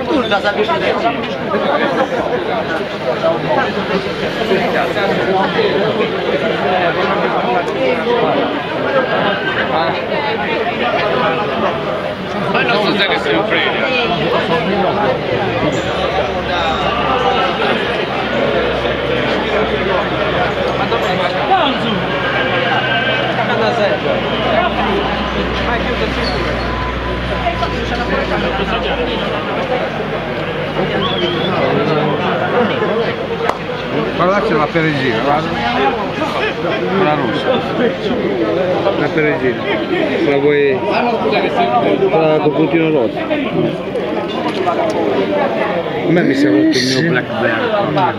Turda sapete. Ma non so se che si frega. Ma là c'è la perigina, guarda. La rossa. La perigina. Se la vuoi. La cocconcino rosso. A me mi si è rotto il mio black bear.